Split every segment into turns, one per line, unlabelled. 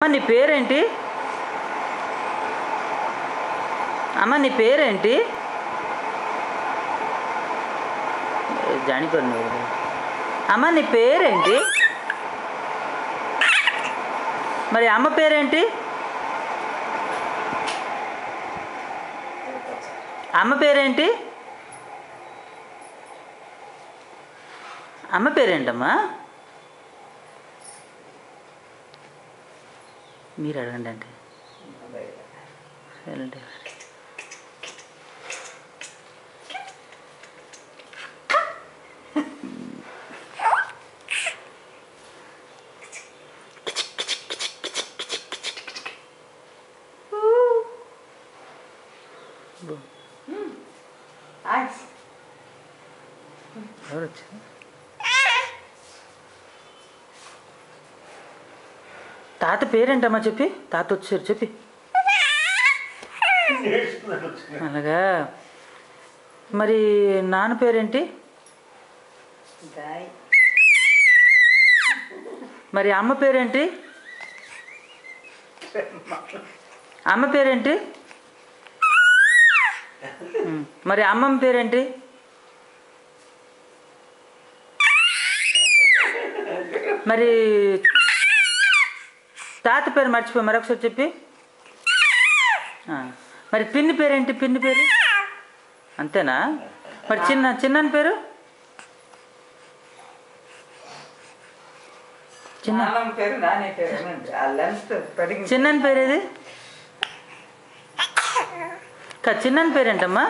అమ్మ నీ పేరేంటి? అమ్మ నీ పేరేంటి? జానిపడి. అమ్మ నీ పేరేంటి? మరి అమ్మ పేరేంటి? అమ్మ పేరేంటి? అమ్మ పేరేంటమ్మా? మీరు అడగండి అంటే సరేండి. ఎవరు వచ్చారు? తాత పేరేంటమ్మా చెప్పి. తాత వచ్చారు చెప్పి. అలాగా. మరి నాన్న పేరేంటి? మరి అమ్మ పేరేంటి? అమ్మ పేరేంటి? మరి అమ్మమ్మ పేరేంటి? మరి తాత పేరు మర్చిపోయి మరొకసారి చెప్పి. మరి పిన్ని పేరేంటి? పిన్ని పేరు అంతేనా? మరి చిన్న పేరు? చిన్న పేరు ఏది? చిన్న పేరేంటమ్మా?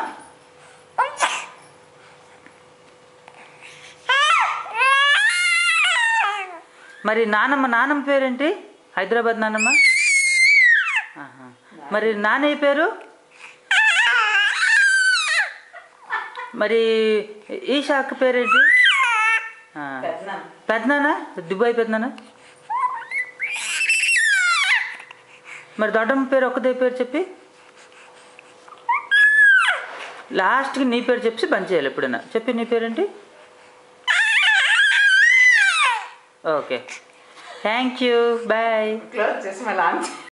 మరి నానమ్మ పేరేంటి? హైదరాబాద్ నానమ్మ. మరి నాన్నయ్య పేరు? మరి ఈషా అక్క పేరేంటి? పెద్దనాన్న దుబాయ్ పెద్దనాన్న. మరి దొడ్డమ్మ పేరు ఒక్కదే పేరు చెప్పి. లాస్ట్కి నీ పేరు చెప్పి బంద్ చేయాలి ఎప్పుడైనా. చెప్పి నీ పేరేంటి? Okay thank you bye.
Close చేసి మళ్ళీ